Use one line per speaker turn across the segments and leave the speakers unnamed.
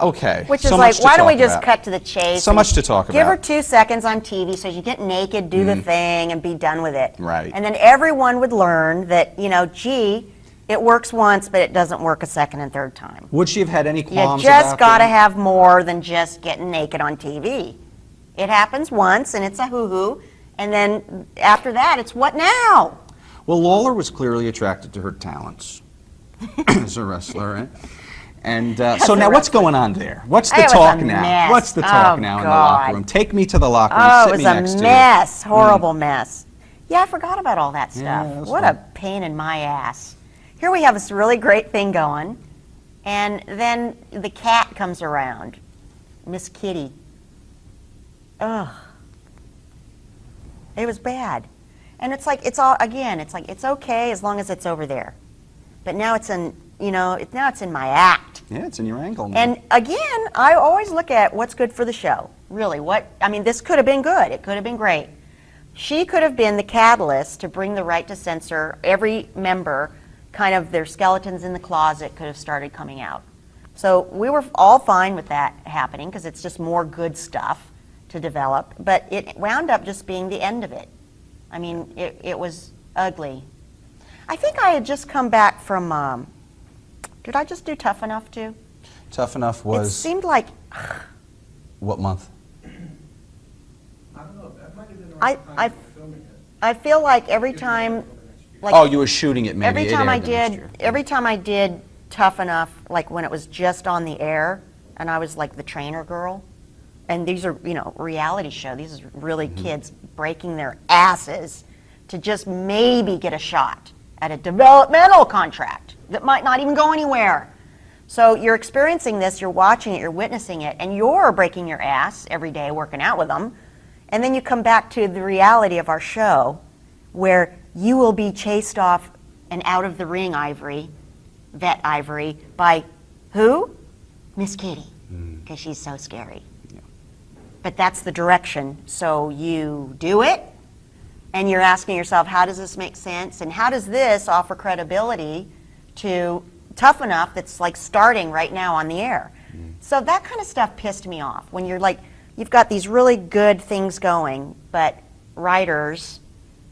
Okay.
Which is like, why don't we just cut to the chase?
So much to talk about.
Give her 2 seconds on TV so you get naked, do the thing, and be done with it.
Right.
And then everyone would learn that, you know, gee, it works once, but it doesn't work a second and third time.
Would she have had any qualms
You just got to
getting...
have more than just getting naked on TV. It happens once, and it's a hoo-hoo, and then after that, it's what now?
Well, Lawler was clearly attracted to her talents as a wrestler, right? And so now what's going on there? What's the talk now?
Mess.
What's the talk now in the locker room? Take me to the locker room.
Oh,
Sit
it
me
was
next
a
to
mess.
you.
Horrible mess. Yeah, I forgot about all that stuff.
Yeah,
What a pain in my ass. Here we have this really great thing going, and then the cat comes around, Miss Kitty. Ugh. It was bad. And it's like, it's all, again, it's like, it's okay as long as it's over there. But now it's in, you know, now it's in my act.
Yeah, it's in your angle now.
And again, I always look at what's good for the show. Really, I mean, this could have been good. It could have been great. She could have been the catalyst to bring the right to censor. Every member, kind of their skeletons in the closet could have started coming out. So we were all fine with that happening because it's just more good stuff to develop. But it wound up just being the end of it. I mean, it was ugly. I think I had just come back from, did I just do Tough Enough too?
Tough Enough was...
It seemed like...
What month?
I don't know. That might have been around the time for filming it.
I feel like every time... Like,
oh, you were shooting it maybe.
Every time I did Tough Enough, like when it was just on the air, and I was like the trainer girl, and these are, you know, reality show. These are really kids breaking their asses to just maybe get a shot at a developmental contract that might not even go anywhere. So you're experiencing this, you're watching it, you're witnessing it, and you're breaking your ass every day working out with them. And then you come back to the reality of our show where you will be chased off and out of the ring, Ivory, vet Ivory, by who? Miss Kitty, because she's so scary. Yeah. But that's the direction. So you do it, and you're asking yourself, how does this make sense? And how does this offer credibility to Tough Enough that's like starting right now on the air? So that kind of stuff pissed me off. When you're like, you've got these really good things going, but writers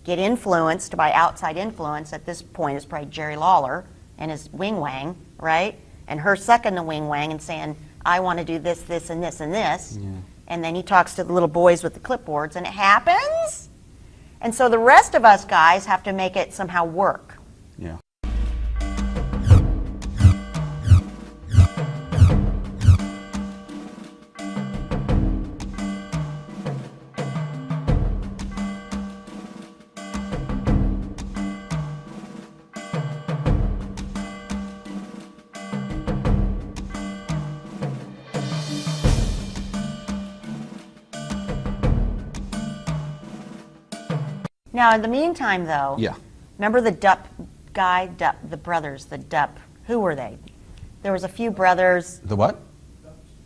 get influenced by outside influence. At this point, it's probably Jerry Lawler and his wing wang, right? And her sucking the wing wang and saying, I want to do this, this, and this, and this. Yeah. And then he talks to the little boys with the clipboards, and it happens. And so the rest of us guys have to make it somehow work.
Yeah.
Now, in the meantime, though,
yeah.
Remember the Dupp guy, the brothers, the Dupp, who were they? There was a few brothers.
The what?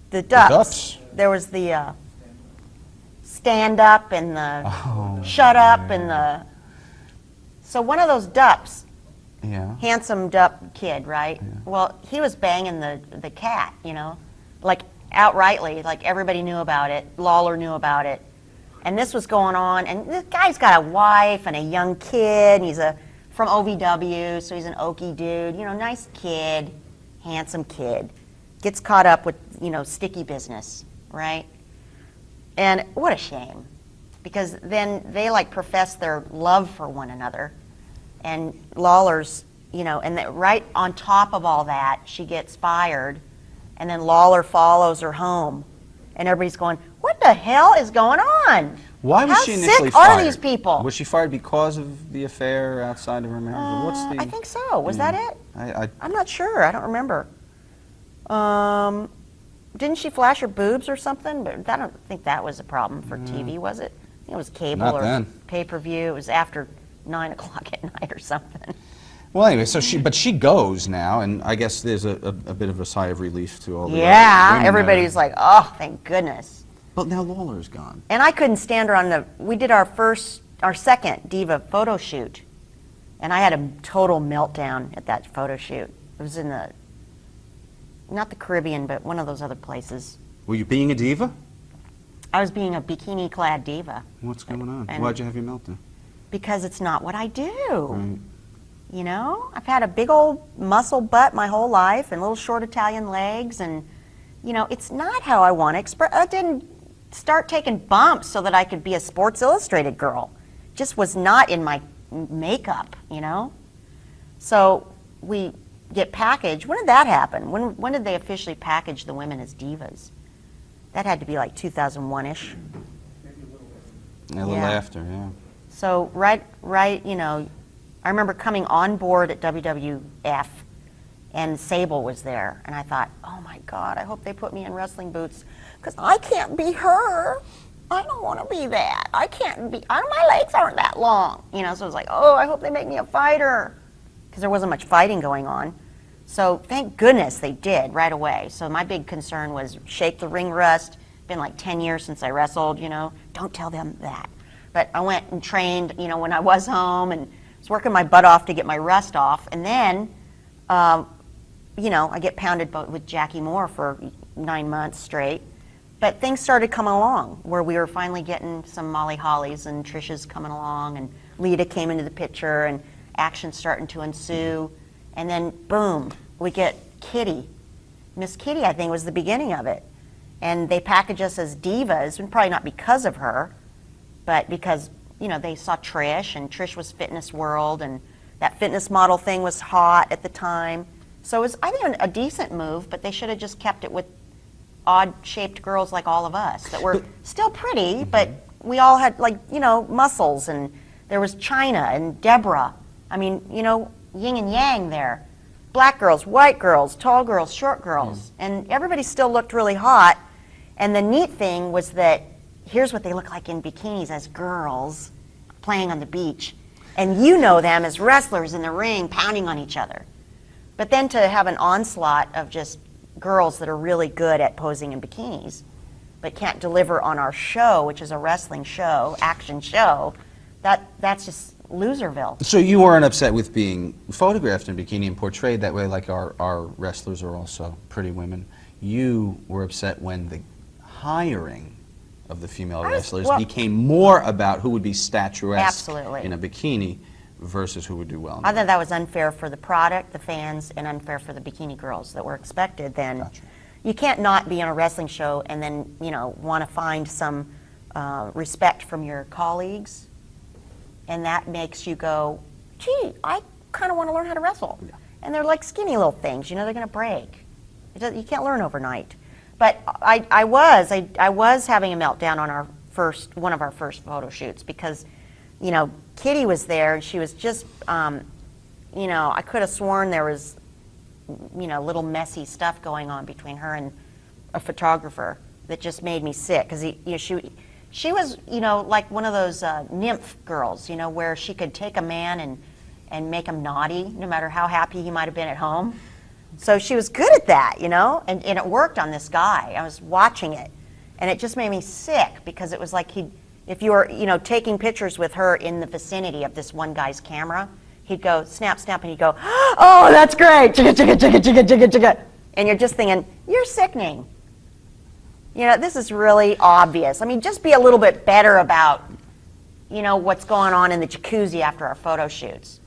The Dupps. There was the stand up and the shut up and the... So one of those Dupps, handsome Dupp kid, right? Yeah. Well, he was banging the cat, you know, like outrightly, like everybody knew about it. Lawler knew about it. And this was going on, and this guy's got a wife and a young kid, and he's from OVW, so he's an Okie dude, you know, nice kid, handsome kid. Gets caught up with, you know, sticky business, right? And what a shame, because then they like profess their love for one another, and Lawler's, you know, and right on top of all that, she gets fired, and then Lawler follows her home, and everybody's going, what the hell is going on?
Why was she initially fired?
How sick are these people?
Was she fired because of the affair outside of her marriage? What's the...
I think so. Was that it? I'm not sure. I don't remember. Didn't she flash her boobs or something? But I don't think that was a problem for TV, was it? I think it was cable or pay-per-view. It was after 9 o'clock at night or something.
Well, anyway, so she goes now, and I guess there's a bit of a sigh of relief to all the
everybody's like, oh, thank goodness.
But now Lawler's gone.
And I couldn't stand her on we did our second Diva photo shoot, and I had a total meltdown at that photo shoot. It was in the not the Caribbean, but one of those other places.
Were you being a diva?
I was being a bikini-clad diva.
What's going on?
And-
Why'd you have your meltdown?
Because it's not what I do.
Right.
You know, I've had a big old muscle butt my whole life and little short Italian legs, and you know, it's not how I want to express. I didn't start taking bumps so that I could be a Sports Illustrated girl. Just was not in my makeup, you know. So we get packaged. When did that happen? When did they officially package the women as divas? That had to be like 2001-ish.
A little
Yeah.
after, yeah.
So right, you know, I remember coming on board at WWF, and Sable was there, and I thought, oh my God, I hope they put me in wrestling boots, because I can't be her. I don't want to be that. I can't be. My legs aren't that long, you know. So I was like, oh, I hope they make me a fighter, because there wasn't much fighting going on. So thank goodness they did right away. So my big concern was shake the ring rust. Been like 10 years since I wrestled, you know. Don't tell them that. But I went and trained, you know, when I was home and was working my butt off to get my rust off. And then, you know, I get pounded with Jackie Moore for 9 months straight. But things started coming along where we were finally getting some Molly Hollies and Trisha's coming along, and Lita came into the picture, and action starting to ensue. And then, boom, we get Kitty. Miss Kitty, I think, was the beginning of it. And they package us as divas, and probably not because of her, but because, you know, they saw Trish, and Trish was Fitness World, and that fitness model thing was hot at the time. So it was, I think, a decent move, but they should have just kept it with odd-shaped girls like all of us that were still pretty, but we all had, like, you know, muscles, and there was Chyna and Deborah. I mean, you know, yin and yang there. Black girls, white girls, tall girls, short girls, and everybody still looked really hot. And the neat thing was that here's what they look like in bikinis as girls playing on the beach. And you know them as wrestlers in the ring pounding on each other. But then to have an onslaught of just girls that are really good at posing in bikinis but can't deliver on our show, which is a wrestling show, action show, that's just Loserville.
So you weren't upset with being photographed in bikini and portrayed that way, like our wrestlers are also pretty women. You were upset when the hiring of the female wrestlers became more about who would be statuesque
Absolutely.
in a bikini versus who would do well.
I thought that was unfair for the product, the fans, and unfair for the bikini girls that were expected then.
Gotcha.
You can't not be on a wrestling show and then, you know, want to find some respect from your colleagues, and that makes you go, gee, I kind of want to learn how to wrestle.
Yeah.
And they're like skinny little things, you know, they're going to break. You can't learn overnight. But I was having a meltdown on one of our first photo shoots because, you know, Kitty was there and she was just, you know, I could have sworn there was, you know, little messy stuff going on between her and a photographer that just made me sick because you know, she was, you know, like one of those nymph girls, you know, where she could take a man and make him naughty no matter how happy he might have been at home. So she was good at that, you know, and it worked on this guy. I was watching it, and it just made me sick because it was like if you were, you know, taking pictures with her in the vicinity of this one guy's camera, he'd go snap, snap, and he'd go, oh, that's great, chicka, chicka, chicka, chicka, chicka, chicka. And you're just thinking, you're sickening. You know, this is really obvious. I mean, just be a little bit better about, you know, what's going on in the jacuzzi after our photo shoots.